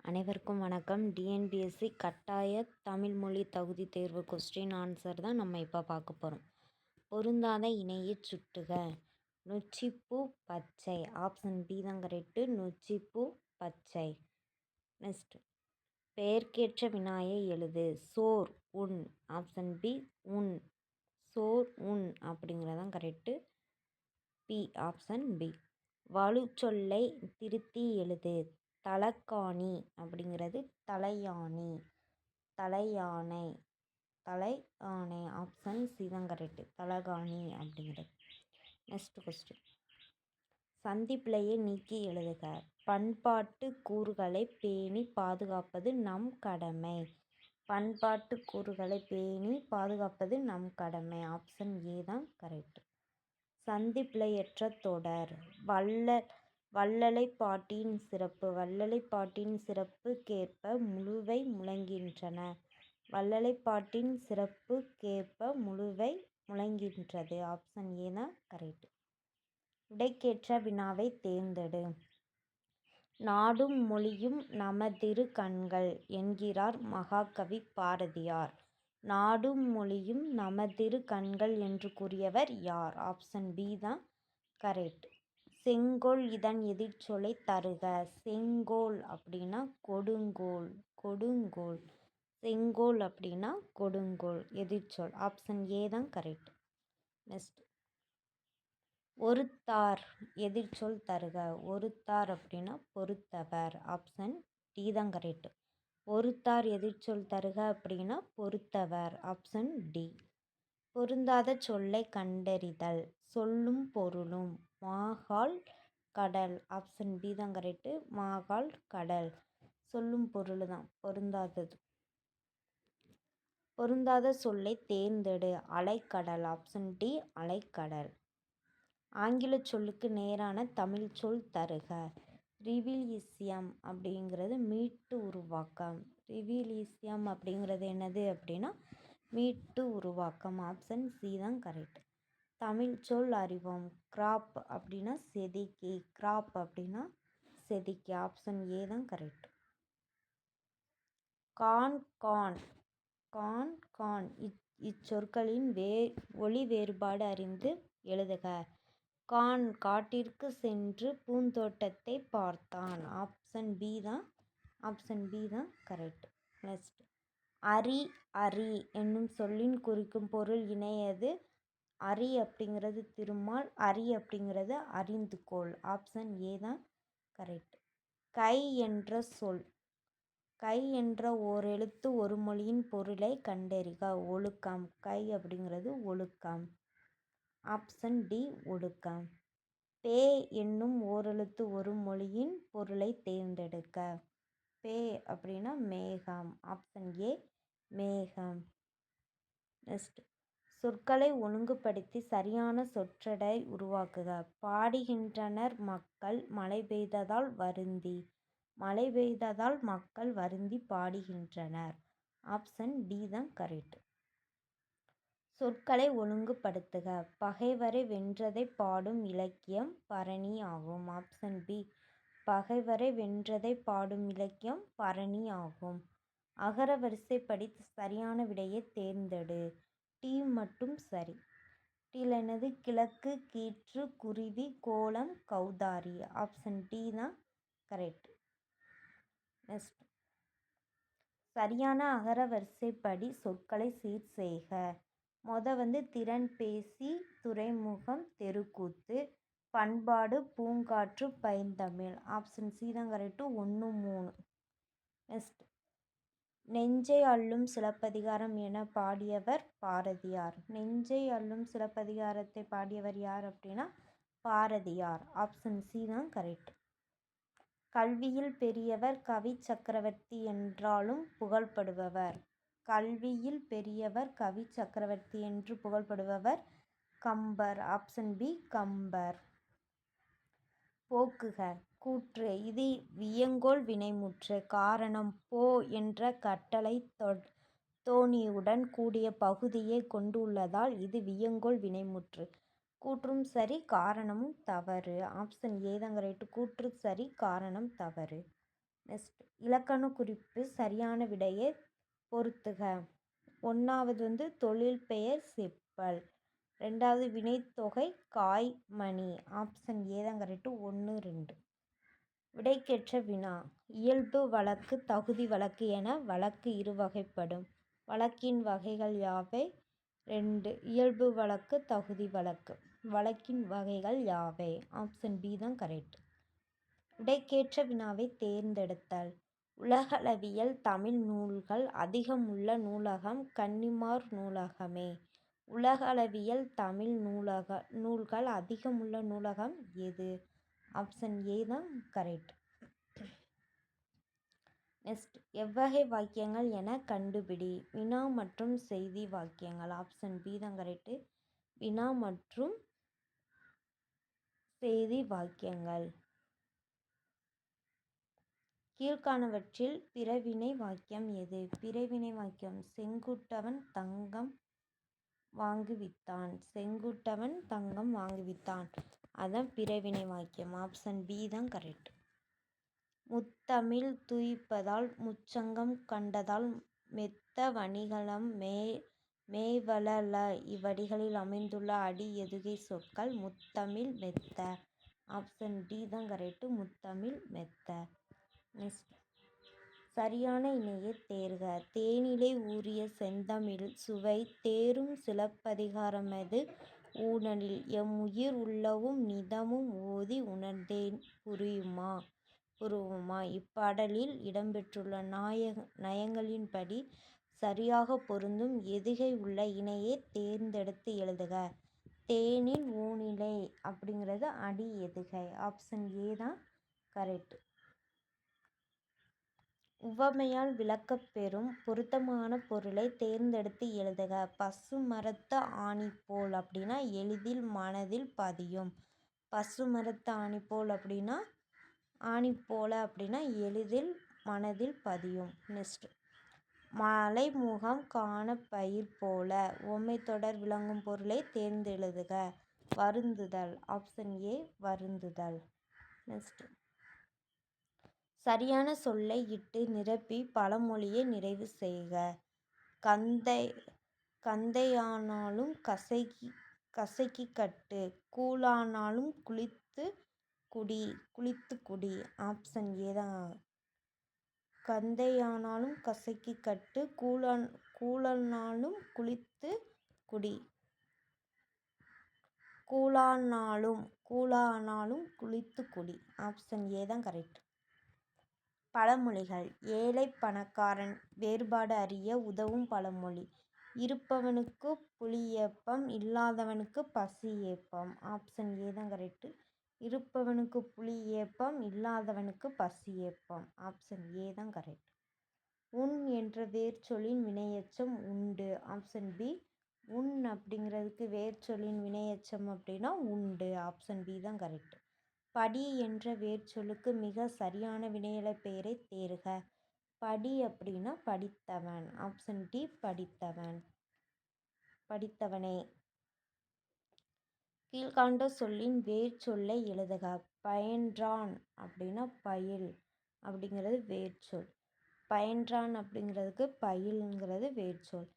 அனைவருக்கும் வணக்கம். டிஎன்பிஎஸ்சி கட்டாய தமிழ் மொழி தகுதி தேர்வு கொஸ்டின் ஆன்சர் தான் நம்ம இப்போ பார்க்க போகிறோம். பொருந்தாத இணையச் சுட்டுக. நொச்சிப்பூ பச்சை. ஆப்ஷன் பி தான் கரெக்டு. நொச்சிப்பூ பச்சை. நெக்ஸ்ட், பெயர்க்கேற்ற வினாயை எழுது. சோர் உண். ஆப்ஷன் பி உண். சோர் உண் அப்படிங்கிறதான் கரெக்டு. B option B. வலுச்சொல்லை திருத்தி எழுது. தலக்காணி அப்படிங்கிறது தலையாணி. தலையானை. தலையானை. ஆப்ஷன் சி தான் கரெக்டு. தலகாணி அப்படிங்கிறது. நெக்ஸ்ட் கொஸ்டின், சந்திப்பிழையை நீக்கி எழுதுக. பண்பாட்டு கூறுகளை பேணி பாதுகாப்பது நம் கடமை. பண்பாட்டு கூறுகளை பேணி பாதுகாப்பது நம் கடமை. ஆப்ஷன் ஏ தான் கரெக்ட். சந்திப்பிழையற்ற தொடர். வள்ளலைப்பாட்டின் சிறப்பு. வள்ளலைப்பாட்டின் சிறப்புக்கேற்ப முழுவை முழங்குகின்றன. வள்ளலைப்பாட்டின் சிறப்புக்கேற்ப முழுவை முழங்குகின்றது. ஆப்ஷன் ஏ தான் கரெக்ட். விடைக்கேற்ற வினாவை தேர்ந்தெடு. நாடும் மொழியும் நமதிரு கண்கள் என்கிறார் மகாகவி பாரதியார். நாடும் மொழியும் நமதிரு கண்கள் என்று கூறியவர் யார்? ஆப்ஷன் பி தான் கரெக்ட். செங்கோல் இதன் எதிர்ச்சொல்லை தருக. செங்கோல் அப்படின்னா கொடுங்கோல். கொடுங்கோல். செங்கோல் அப்படின்னா கொடுங்கோல். எதிர்ச்சொல். ஆப்ஷன் ஏ தான் கரெக்ட். நெக்ஸ்ட், ஒருத்தார் எதிர்ச்சொல் தருக. ஒருத்தார் அப்படின்னா பொறுத்தவர். ஆப்ஷன் டி தான் கரெக்ட். ஒருத்தார் எதிர்ச்சொல் தருக அப்படின்னா பொறுத்தவர். Option D. பொருந்தாத சொல்லை கண்டறிதல். சொல்லும் பொருளும். மாகாள் கடல். ஆப்ஷன் பி தான் கரெக்டு. மாகாள் கடல். சொல்லும் பொருள் தான் பொருந்தாதது. பொருந்தாத சொல்லை தேர்ந்தெடு. அலைக்கடல். ஆப்ஷன் டி அலைக்கடல். ஆங்கில சொல்லுக்கு நேரான தமிழ் சொல் தருக. ரிவிலிசியம் அப்படிங்கிறது மீட்டு உருவாக்கம். ரிவிலிசியம் அப்படிங்கிறது என்னது அப்படின்னா மீட்டு உருவாக்கம். ஆப்ஷன் சி தான் கரெக்ட். தமிழ் சொல் அறிவோம். கிராப் அப்படின்னா செதுக்கி. கிராப் அப்படின்னா செதுக்கி. ஆப்ஷன் ஏ தான் கரெக்ட். கான் கான். கான் கான் இச்சொற்களின் ஒலி வேறுபாடு அறிந்து எழுதுக. கான் காட்டிற்கு சென்று பூந்தோட்டத்தை பார்த்தான். ஆப்ஷன் பி தான் கரெக்ட். நெக்ஸ்ட், அரி அரி என்னும் சொல்லின் குறிக்கும் பொருள் இணையது. அரி அப்படிங்கிறது திருமால். அரி அப்படிங்கிறது அறிந்துகோள். ஆப்ஷன் ஏ தான் கரெக்ட். கை என்ற சொல். கை என்ற ஓர் எழுத்து ஒரு மொழியின் பொருளை கண்டறிக. ஒழுக்கம். கை அப்படிங்கிறது ஒழுக்கம். ஆப்ஷன் டி ஒழுக்கம். பே என்னும் ஓரெழுத்து ஒரு மொழியின் பொருளை தேர்ந்தெடுக்க. பே அப்படின்னா மேகம். ஆப்ஷன் ஏ மேகம். நெக்ஸ்ட், சொற்களை ஒழுங்குபடுத்தி சரியான சொற்றொடரை உருவாக்குக. பாடுகின்றனர் மக்கள் மழை பெய்ததால் வருந்தி. மழை பெய்ததால் மக்கள் வருந்தி பாடுகின்றனர். ஆப்ஷன் டி தான் கரெக்ட். சொற்களை ஒழுங்குபடுத்துக. பகைவரை வென்றதை பாடும் இலக்கியம் பரணி ஆகும். Option B. பகைவரை வென்றதை பாடும் இலக்கியம் பரணி ஆகும். அகர வரிசைப்படி சரியான விடையை தேர்ந்தெடு. டி மட்டும் சரி. டீல என்னது? கிழக்கு, கீற்று, குருவி, கோலம், கௌதாரி. ஆப்ஷன் டி தான் கரெக்ட். நெக்ஸ்ட், சரியான அகர வரிசைப்படி சொற்களை சீர் செய்க. திறன்பேசி, துறைமுகம், தெருக்கூத்து, பண்பாடு, பூங்காற்று, பைந்தமிழ். ஆப்ஷன் சி தான் கரெக்டு. 1, 3. நெக்ஸ்ட், நெஞ்சை அள்ளும் சிலப்பதிகாரம் என பாடியவர் பாரதியார். நெஞ்சை அள்ளும் சிலப்பதிகாரத்தை பாடியவர் யார் அப்படின்னா பாரதியார். ஆப்ஷன் சி தான் கரெக்ட். கல்வியில் பெரியவர் கவி சக்கரவர்த்தி என்றாலும் புகழ்படுபவர். கல்வியில் பெரியவர் கவி சக்கரவர்த்தி என்று புகழ்படுபவர் கம்பர். Option B Kambar. போக்குக. கூற்று. இது வியங்கோள் வினைமுற்று. காரணம் போ என்ற கட்டளை தொனியுடன் கூடிய பகுதியை கொண்டுள்ளதால் இது வியங்கோள் வினைமுற்று. கூற்றும் சரி, காரணமும் தவறு. ஆப்ஷன் ஏ தான் கரெக்ட். கூற்று சரி, காரணம் தவறு. நெக்ஸ்ட் இலக்கண குறிப்பு சரியான விடையை பொறுத்துக. 1வது தொழில் பெயர் செப்பல். 2வது வினைத்தொகை காய் மணி. ஆப்ஷன் ஏ தான் கரெக்டு. 1, 2. விடைக்கேற்ற வினா. இயல்பு வழக்கு தகுதி வழக்கு என வழக்கு இருவகைப்படும். வழக்கின் வகைகள் யாவை? 2. இயல்பு வழக்கு தகுதி வழக்கு. வழக்கின் வகைகள் யாவை? ஆப்ஷன் பி தான் கரெக்ட். விடைக்கேற்ற வினாவை தேர்ந்தெடுத்தல். உலகளவியல் தமிழ் நூல்கள் அதிகமுள்ள நூலகம் கன்னிமார் நூலகமே. உலகளவியல் தமிழ் நூல்கள் அதிகமுள்ள நூலகம் எது? ஆப்ஷன் ஏ தான் கரெக்ட். நெக்ஸ்ட் எவ்வகை வாக்கியங்கள் என கண்டுபிடி. வினா மற்றும் செய்தி வாக்கியங்கள். ஆப்ஷன் பி தான் கரெக்டு. வினா மற்றும் செய்தி வாக்கியங்கள். கீழ்காணவற்றில் பிறவினை வாக்கியம் எது? பிறவினை வாக்கியம் செங்குட்டவன் தங்கம் வாங்குவித்தான். செங்குட்டவன் தங்கம் வாங்குவித்தான். அதான் பிறவினை வாக்கியம். ஆப்ஷன் பி தான் கரெக்ட். முத்தமிழ் துயிப்பதால் முச்சங்கம் கண்டதால் மெத்த வணிகளம் மேவல இவ்வடிகளில் அமைந்துள்ள அடி எதுகை சொற்கள்? முத்தமிழ் மெத்த. ஆப்ஷன் டி தான் கரெக்டு. முத்தமிழ் மெத்த. நெக்ஸ்ட் சரியான இணையை தேர்க. தேனிலை ஊறிய செந்தமிழ் சுவை தேரும் சிலப்பதிகாரமது ஊனலில் எம்முயிர் உள்ளவும் நிதமும் ஓதி உணர்ந்தேன் புருவுமா. இப்பாடலில் இடம்பெற்றுள்ள நயங்களின்படி சரியாக பொருந்தும் எதுகை உள்ள இணையை தேர்ந்தெடுத்து எழுதுக. தேனில் ஊனிலை அப்படிங்கிறது அடி எதுகை. ஆப்ஷன் ஏ தான் கரெக்ட். உவமையால் விளக்கப்பெறும் பொருத்தமான பொருளை தேர்ந்தெடுத்து எழுதுக. பசுமரத்து ஆணிப்போல் அப்படின்னா எளிதில் மனதில் பதியும். பசுமரத்து ஆணிப்போல் அப்படின்னா ஆணிப்போல அப்படின்னா எளிதில் மனதில் பதியும். நெக்ஸ்ட் மலைமுகம் காண பயிர் போல. உவமை தொடர் விளங்கும் பொருளை தேர்ந்தெழுதுக. வருந்துதல். Option A வருந்துதல். நெக்ஸ்ட் சரியான சொல்லை இட்டு நிரப்பி பழமொழியை நிறைவு செய்க. கந்தையானாலும் கசக்கி கட்டு கூழானாலும் குளித்து குடி. ஆப்ஷன் ஏ தான். கந்தையானாலும் கசக்கி கட்டு கூழானாலும் குளித்து குடி. கூழானாலும் குளித்து குடி. ஆப்ஷன் ஏ தான் கரெக்ட். பழமொழிகள். ஏழை பணக்காரன் வேறுபாடு அறிய உதவும் பழமொழி. இருப்பவனுக்கு புலி ஏப்பம் இல்லாதவனுக்கு பசி ஏப்பம். ஆப்ஷன் ஏ தான் கரெக்ட். இருப்பவனுக்கு புலி ஏப்பம் இல்லாதவனுக்கு பசி ஏப்பம். ஆப்ஷன் ஏ தான் கரெக்ட். உன் என்ற வேர்ச்சொல்லின் வினையெச்சம் உண்டு. Option B. உன் அப்படிங்கிறதுக்கு வேர்ச்சொல்லின் வினையெச்சம் அப்படின்னா உண்டு. ஆப்ஷன் பி தான் கரெக்ட். படி என்ற வேர்ச்சொல்லுக்கு மிக சரியான வினையெழ பெயரை தேர்க. படி அப்படின்னா படித்தவன். Option D படித்தவனே. கீழ்காண்ட சொல்லின் வேர்ச்சொல்லை எழுதுக. பயின்றான் அப்படின்னா பயில் அப்படிங்கிறது வேர்ச்சொல். பயின்றான் அப்படிங்கிறதுக்கு பயில்ங்கிறது வேர்ச்சொல்.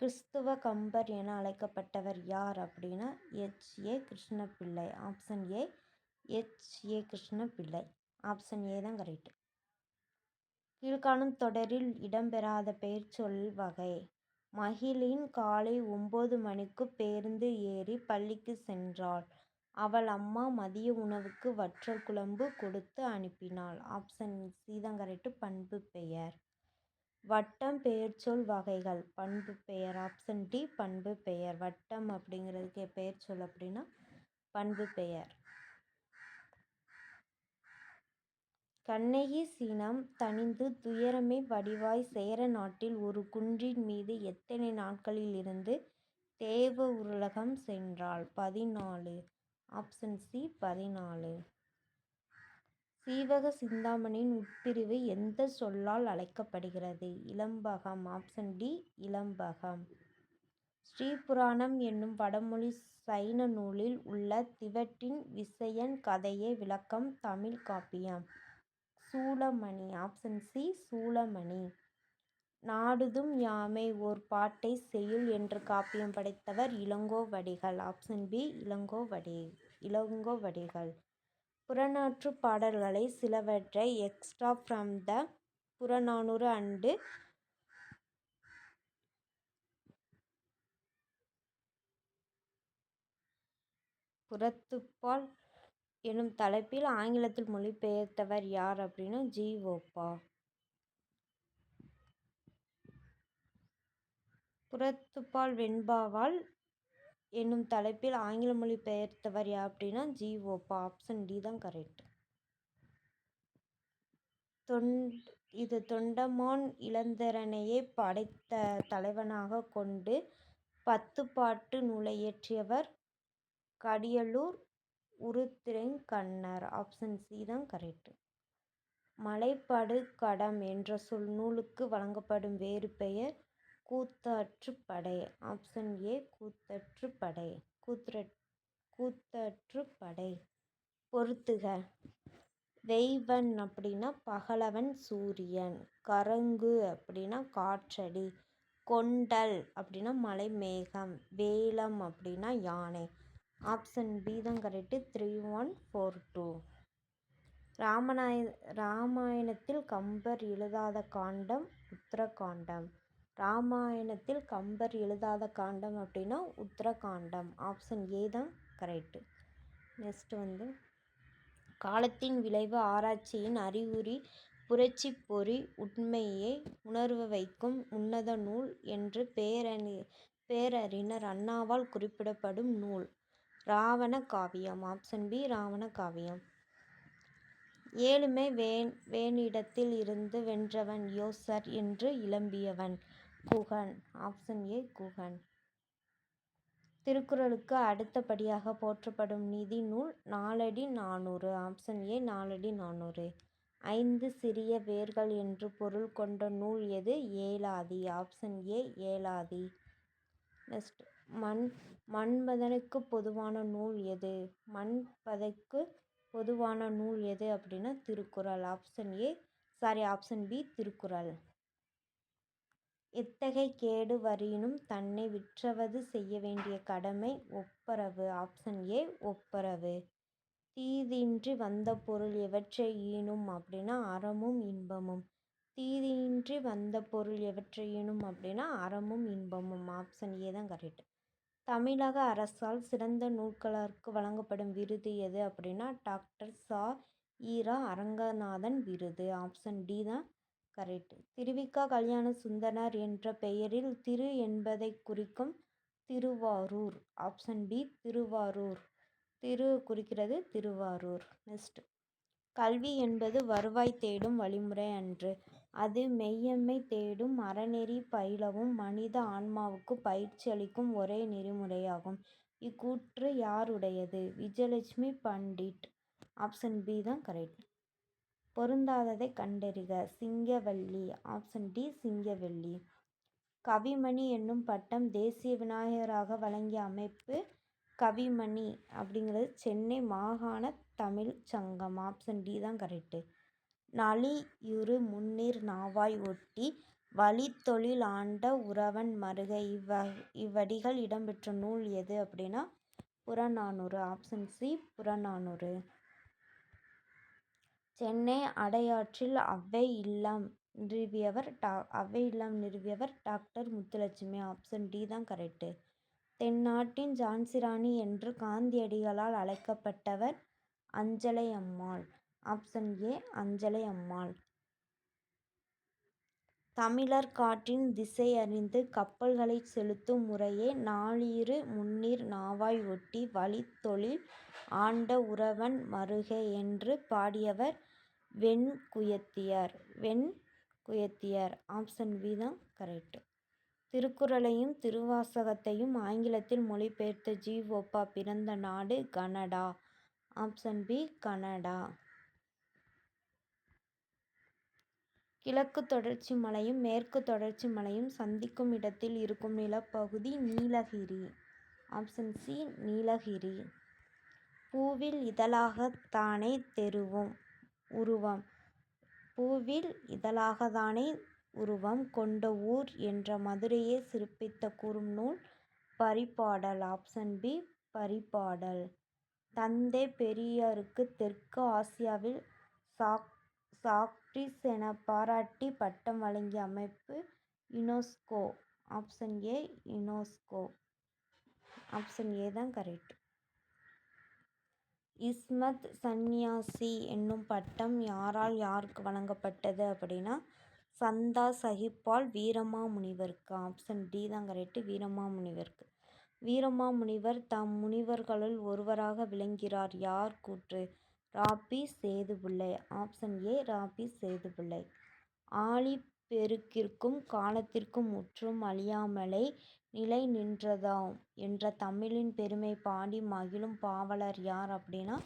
கிறிஸ்துவ கம்பர் என அழைக்கப்பட்டவர் யார் அப்படின்னா H.A. Krishnapillai. Option A H.A. Krishnapillai. Option A தான் கரெக்ட். கீழ்காணும் தொடரில் இடம்பெறாத பெயர்ச்சொல் வகை. மகிழின் காலை 9 மணிக்கு பேருந்து ஏறி பள்ளிக்கு சென்றாள். அவள் அம்மா மதிய உணவுக்கு வற்றல் குழம்பு கொடுத்து அனுப்பினாள். ஆப்ஷன் சி தான் கரெக்ட். பண்பு பெயர். வட்டம் பெயர்ச்சொல் வகைகள். பண்பு பெயர். ஆப்ஷன் டி பண்பு பெயர். வட்டம் அப்படிங்கிறதுக்கு பெயர்ச்சொல் அப்படின்னா பண்பு பெயர். கண்ணகி சினம் தணிந்து துயரமே வடிவாய் சேர நாட்டில் ஒரு குன்றின் மீது எத்தனை நாட்களில் இருந்து தேவ உலகம் சென்றாள்? 14. Option C 14. சீவக சிந்தாமணியின் உட்பிரிவு எந்த சொல்லால் அழைக்கப்படுகிறது? இலம்பகம். Option D இலம்பகம். ஸ்ரீபுராணம் என்னும் வடமொழி சைன நூலில் உள்ள திவட்டின் விசயன் கதையை விளக்கம் தமிழ் காப்பியம். சூளமணி. Option C சூளமணி. நாடுதும் யாமை ஓர் பாட்டை செய்யுள் என்று காப்பியம் படைத்தவர் இளங்கோவடிகள். Option B Ilangovadigal. புறநானூற்று பாடல்களை சிலவற்றை extra from the Purananuru and புறத்துப்பால் எனும் தலைப்பில் ஆங்கிலத்தில் மொழிபெயர்த்தவர் யார் அப்படின்னா ஜி.ஓ.பா. புறத்துப்பால் வெண்பாவால் என்னும் தலைப்பில் ஆங்கில மொழி பெயர்த்தவர் யார் அப்படின்னா ஜி.ஓ.பா. ஆப்ஷன் டி தான் கரெக்ட். இது தொண்டமான் இளந்திரனையே படைத்த தலைவனாக கொண்டு 10 பாட்டு நூலை இயற்றியவர் கடியலூர் உருத்திரங்கண்ணர். ஆப்ஷன் சி தான் கரெக்ட். மலைபடுகடம் என்ற சொல் நூலுக்கு வழங்கப்படும் வேறு பெயர் கூத்தாற்றுப்படை. Option A கூத்தாற்றுப்படை. பொறுத்துக. வெய்வன் அப்படின்னா பகலவன் சூரியன். கறங்கு அப்படின்னா காற்றடி. கொண்டல் அப்படின்னா மலை மேகம். வேலம் அப்படின்னா யானை. ஆப்ஷன் பி தான் கரெக்டு. 3142. ராமாயணத்தில் கம்பர் எழுதாத காண்டம் உத்தரகாண்டம். ராமாயணத்தில் கம்பர் எழுதாத காண்டம் அப்படின்னா உத்தரகாண்டம். ஆப்ஷன் ஏ தான் கரெக்டு. நெக்ஸ்ட் காலத்தின் விளைவு ஆராய்ச்சியின் அறிகுறி புரட்சிப்பொறி உண்மையை உணர்வ வைக்கும் உன்னத நூல் என்று பேரறிஞர் அண்ணாவால் குறிப்பிடப்படும் நூல் இராவண காவியம். ஆப்ஷன் பி இராவண காவியம். ஏழுமை வேனிடத்தில் இருந்து வென்றவன் யோசர் என்று இலம்பியவன் குகன். Option A Guhan. திருக்குறளுக்கு அடுத்தபடியாக போற்றப்படும் நீதி நூல் நாலடி 400. ஆப்ஷன் ஏ நாலடி 400. 5 சிறிய வேர்கள் என்று பொருள் கொண்ட நூல் எது? ஏலாதி. Option A Elathi. நெக்ஸ்ட் மன்மதனுக்கு பொதுவான நூல் எது? மன்மதனுக்கு பொதுவான நூல் எது அப்படின்னா திருக்குறள். Option B Thirukkural. எத்தகை கேடு வரினும் தன்னை விற்றவது செய்ய வேண்டிய கடமை ஒப்பரவு. Option A ஒப்பரவு. தீதின்றி வந்த பொருள் எவற்றை ஈனும் அப்படின்னா அறமும் இன்பமும். தீதின்றி வந்த பொருள் எவற்றை ஈனும் அப்படின்னா அறமும் இன்பமும். ஆப்ஷன் ஏ தான் கரெக்ட். தமிழக அரசால் சிறந்த நூல்களாருக்கு வழங்கப்படும் விருது எது அப்படின்னா டாக்டர் ச. ஈரா அரங்கநாதன் விருது. ஆப்ஷன் டி தான் கரெக்ட். திருவிக கல்யாண சுந்தரர் என்ற பெயரில் திரு என்பதை குறிக்கும் திருவாரூர். Option B Thiruvarur. திரு குறிக்கிறது திருவாரூர். நெக்ஸ்ட் கல்வி என்பது வருவாய் தேடும் வழிமுறை அன்று. அது மெய்யம்மை தேடும் அறநெறி பயிலவும் மனித ஆன்மாவுக்கு பயிற்சி அளிக்கும் ஒரே நெறிமுறையாகும். இக்கூற்று யாருடையது? விஜயலட்சுமி பண்டிட். ஆப்ஷன் பி தான் கரெக்ட். பொருந்தாததை கண்டறிக. சிங்கவல்லி. Option D Singavalli. கவிமணி என்னும் பட்டம் தேசிய விநாயகராக வழங்கிய அமைப்பு கவிமணி அப்படிங்கிறது சென்னை மாகாண தமிழ் சங்கம். ஆப்ஷன் டி தான் கரெக்டு. நளியுறு முன்னீர் நாவாய் ஒட்டி வழித்தொழில் ஆண்ட உரவன் மருக. இவ்வடிகள் இடம்பெற்ற நூல் எது அப்படின்னா புறநானூறு. Option C Purananuru. சென்னை அடையாற்றில் அவ்வை இல்லம் நிறுவியவர் டாக்டர் முத்துலட்சுமி. ஆப்ஷன் டி தான் கரெக்டு. தென்னாட்டின் ஜான்சிராணி என்று காந்தியடிகளால் அழைக்கப்பட்டவர் அஞ்சலை அம்மாள். ஆப்ஷன் ஏ அஞ்சலை அம்மாள். தமிழர் காற்றின் திசை அறிந்து கப்பல்களை செலுத்தும் முறையே நாளிரு முன்னீர் நாவாய் ஒட்டி வழித்தொழில் ஆண்ட உரவன் மருக என்று பாடியவர் வெண்குயத்தியர். ஆப்ஷன் பி தான் கரெக்ட். திருக்குறளையும் திருவாசகத்தையும் ஆங்கிலத்தில் மொழிபெயர்த்த ஜி.ஓ.பா பிறந்த நாடு கனடா. Option B Canada. கிழக்கு தொடர்ச்சி மலையும் மேற்கு தொடர்ச்சி மலையும் சந்திக்கும் இடத்தில் இருக்கும் நிலப்பகுதி நீலகிரி. Option C Nilgiri. பூவில் இதழாகத்தானே உருவம் பூவில் இதழாகதானே உருவம் கொண்ட ஊர் என்ற மதுரையை சிறப்பித்த கூறும் நூல் பரிபாடல். Option B Paripadal. தந்தை பெரியாருக்கு தெற்கு ஆசியாவில் சாக்ரீஸ் என பாராட்டி பட்டம் வழங்கிய அமைப்பு UNESCO. Option A UNESCO. Option A தான் கரெக்ட். இஸ்மத் சந்நியாசி என்னும் பட்டம் யாரால் யாருக்கு வழங்கப்பட்டது அப்படின்னா சந்தா சஹிப்பால் வீரமாமுனிவருக்கு. ஆப்ஷன் டி தான் கரெக்ட். வீரமாமுனிவருக்கு. வீரமாமுனிவர் தம் முனிவர்களுள் ஒருவராக விளங்குகிறார். யார் கூற்று? ராபி சேதுப்பிள்ளை. Option A Rapi Sethupillai. ஆழிப்பெருக்கிற்கும் காலத்திற்கும் முற்றும் அழியாமலே நிலை நின்றதாம் என்ற தமிழின் பெருமை பாடி மகிழும் பாவலர் யார் அப்படின்னா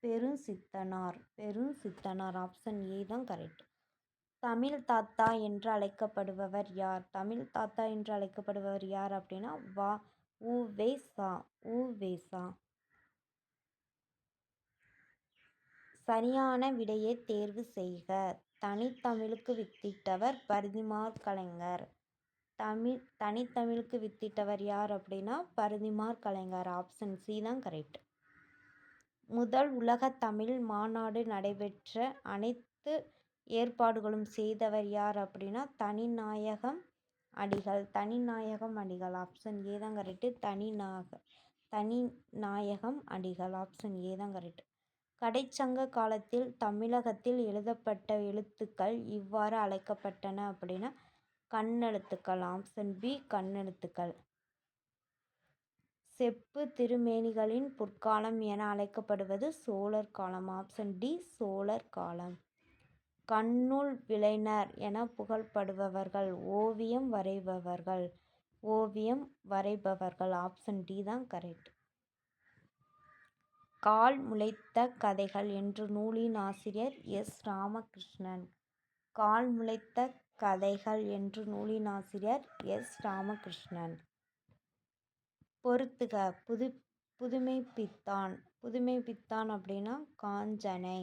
பெருஞ்சித்தனார். பெருஞ்சித்தனார். ஆப்ஷன் ஏ தான் கரெக்ட். தமிழ் தாத்தா என்று அழைக்கப்படுபவர் யார்? தமிழ் தாத்தா என்று அழைக்கப்படுபவர் யார் அப்படின்னா உ.வே.சா. உ.வே.சா. சரியான விடையை தேர்வு செய்க. தனித்தமிழுக்கு வித்திட்டவர் பரிதிமாற் கலைஞர். தனித்தமிழுக்கு வித்திட்டவர் யார் அப்படின்னா பரிதிமாற் கலைஞர். ஆப்ஷன் சி தான் கரெக்ட். முதல் உலகத் தமிழ் மாநாடு நடைபெற்ற அனைத்து ஏற்பாடுகளும் செய்தவர் யார் அப்படின்னா தனிநாயகம் அடிகள். தனிநாயகம் அடிகள். ஆப்ஷன் ஏ தான் கரெக்ட். தனிநாயகம் அடிகள். ஆப்ஷன் ஏ தான் கரெக்ட். கடைச்சங்க காலத்தில் தமிழகத்தில் எழுதப்பட்ட எழுத்துக்கள் இவ்வாறு அழைக்கப்பட்டன அப்படின்னா கண்ணெழுத்துக்கள். Option B கண்ணெழுத்துக்கள். செப்பு திருமேனிகளின் பொற்காலம் என அழைக்கப்படுவது சோழர் காலம். ஆப்ஷன் டி சோழர் காலம். கண்ணுல் விளைஞர் என புகழப்படுபவர்கள் ஓவியம் வரைபவர்கள். ஓவியம் வரைபவர்கள். ஆப்ஷன் டி தான் கரெக்ட். கால் முளைத்த கதைகள் என்ற நூலின் ஆசிரியர் எஸ். ராமகிருஷ்ணன். கால் முளைத்த கதைகள் என்ற நூலின் ஆசிரியர் எஸ். ராமகிருஷ்ணன். பொறுத்துக. புதுமைப்பித்தான். புதுமைப்பித்தான் அப்படின்னா காஞ்சனை.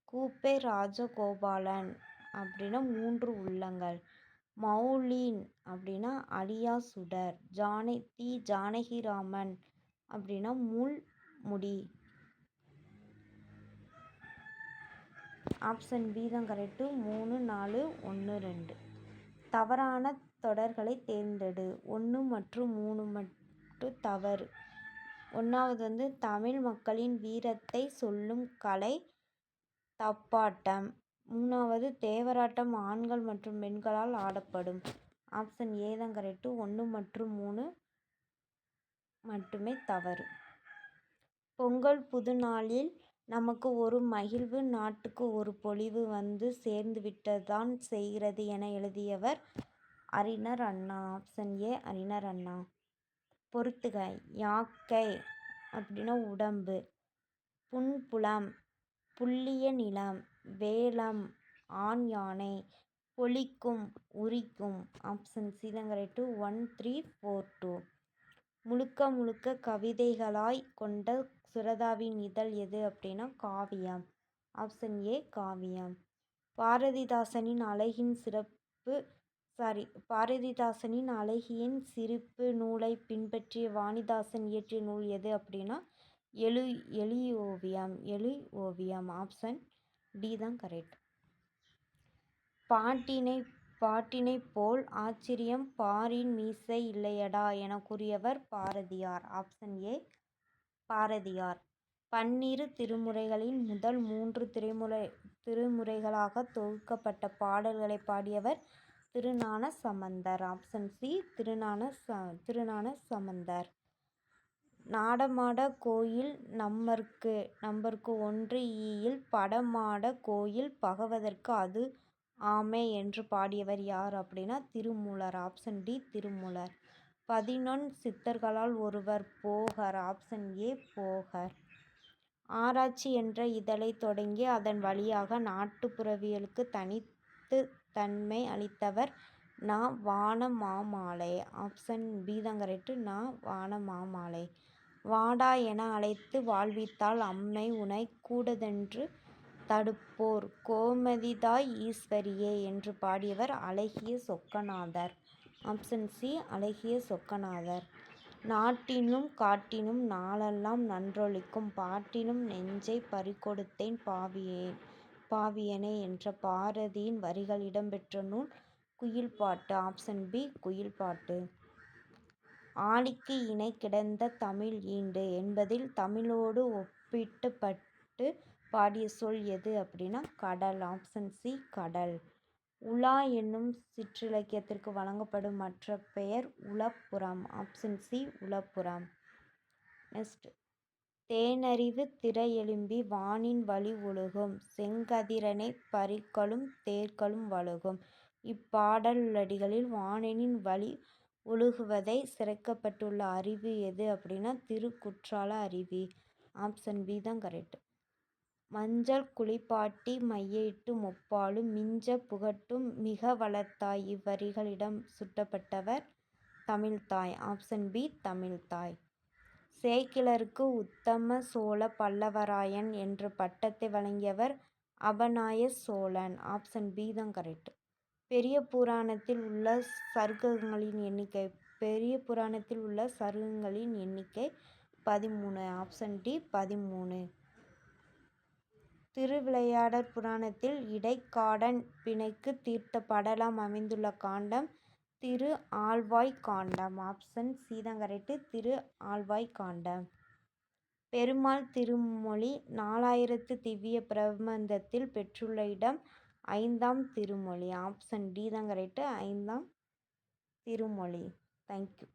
கூப்பை ராஜகோபாலன் அப்படின்னா மூன்று உள்ளங்கள். மௌலீன் அப்படின்னா அழியா சுடர். ஜானகிராமன் அப்படின்னா முள்முடி. ஆப்ஷன் பி தான் கரெக்டு. 3, 4, 1, 2. தவறான தொடர்களை தேர்ந்தெடு. 1 மற்றும் 3 மட்டும் தவறு. 1வது தமிழ் மக்களின் வீரத்தை சொல்லும் கலை தப்பாட்டம். 3வது தேவராட்டம் ஆண்கள் மற்றும் பெண்களால் ஆடப்படும். ஆப்ஷன் ஏ தான் கரெக்டு. 1 மற்றும் 3 மட்டுமே தவறு. பொங்கல் புதுநாளில் நமக்கு ஒரு மகிழ்வு நாட்டுக்கு ஒரு பொலிவு வந்து சேர்ந்துவிட்டதான் செய்கிறது என எழுதியவர் அறிஞர் அண்ணா. ஆப்ஷன் ஏ அறிஞர் அண்ணா. பொறுத்துக. யாக்கை அப்படின்னா உடம்பு. புன்புலம். புல்லிய நிலம். வேலம் ஆண் யானை. பொலிக்கும் உரிக்கும். ஆப்ஷன் சி தான் கரெக்டு. 1, 3, 4, 2. முழுக்க முழுக்க கவிதைகளாய் கொண்ட சுரதாவின் இதழ் எது அப்படின்னா காவியம். ஆப்ஷன் ஏ காவியம். பாரதிதாசனின் அழகியன் சிரிப்பு நூலை பின்பற்றிய வாணிதாசன் இயற்றிய நூல் எது அப்படின்னா எளியோவியம். எளியோவியம். ஆப்ஷன் டி தான் கரெக்ட். பாட்டினைப் போல் ஆச்சரியம் பாரின் மீசை இல்லையடா என கூறியவர் பாரதியார். Option A Bharathiyar. 12 திருமுறைகளின் முதல் 3 திருமுறைகளாக தொகுக்கப்பட்ட பாடல்களை பாடியவர் திருஞான சம்பந்தர். Option C Thirugnana Sambandar. நாடமாட கோயில் நம்பர்க்கு 1 ஈயில் படமாட கோயில் பகவதற்கு அது ஆமே என்று பாடியவர் யார் அப்படின்னா திருமூலர். Option D Thirumoolar. 11 சித்தர்களால் ஒருவர் போகர். Option A Bogar. ஆராய்ச்சி என்ற இதழை தொடங்கி அதன் வழியாக நாட்டுப்புறவியலுக்கு தனித்துத்தன்மை அளித்தவர் நா. வானமாமலை. ஆப்ஷன் பி தான் கரெக்டு. நா. வானமாமலை. வாடா என அழைத்து வாழ்வித்தால் அம்மை உனை கூடதென்று தடுப்போர் கோமதிதாய் ஈஸ்வரியே என்று பாடியவர் அழகிய சொக்கநாதர். ஆப்ஷன் சி அழகிய சொக்கநாதர். நாட்டினும் காட்டினும் நாளெல்லாம் நன்றொலிக்கும் பாட்டினும் நெஞ்சை பறிகொடுத்தேன் பாவியனே என்ற பாரதியின் வரிகள் இடம்பெற்ற நூல் குயில்பாட்டு. Option B Kuyil Pattu. ஆழிக்கு இணை கிடந்த தமிழ் ஈண்டு என்பதில் தமிழோடு ஒப்பிட்டுப்பட்டு பாடிய சொல் எது அப்படின்னா கடல். ஆப்ஷன் சி கடல். உலா என்னும் சிற்றிலக்கியத்திற்கு வழங்கப்படும் மற்ற பெயர் உலப்புறம். ஆப்ஷன் சி உலப்புறம். நெக்ஸ்ட், தேனறிவு திரை எழும்பி வானின் வழி ஒழுகும் செங்கதிரனை பரிகளும் தேர்களும் வழுகும். இப்பாடலடிகளில் வானின் வழி ஒழுகுவதை சிறக்கப்பட்டுள்ள அருவி எது அப்படின்னா திருக்குற்றால அருவி. ஆப்ஷன் பி தான் கரெக்ட். மஞ்சள் குளிப்பாட்டி மையிட்டு முப்பாலும் மிஞ்ச புகட்டும் மிக வளர்த்தாய் இவ்வரிகளிடம் சுட்டப்பட்டவர் தமிழ்த்தாய். Option B தமிழ்த்தாய். சேக்கிழருக்கு உத்தம சோழ பல்லவராயன் என்ற பட்டத்தை வழங்கியவர் அபநாய சோழன். ஆப்ஷன் பி தான் கரெக்ட். பெரிய புராணத்தில் உள்ள சர்க்கங்களின் எண்ணிக்கை 13. Option D 13. திருவிளையாடற் புராணத்தில் இடைக்காடன் பிணைக்கு தீர்த்த படலம் அமைந்துள்ள காண்டம் திரு ஆழ்வாய் காண்டம். ஆப்ஷன் சி தான் கரெக்ட். திரு ஆழ்வாய் காண்டம். பெருமாள் திருமொழி 4000 திவ்ய பிரபந்தத்தில் பெற்றுள்ள இடம் 5ஆம் திருமொழி. ஆப்ஷன் டி தான் கரெக்ட். 5ஆம் திருமொழி. தேங்க்யூ.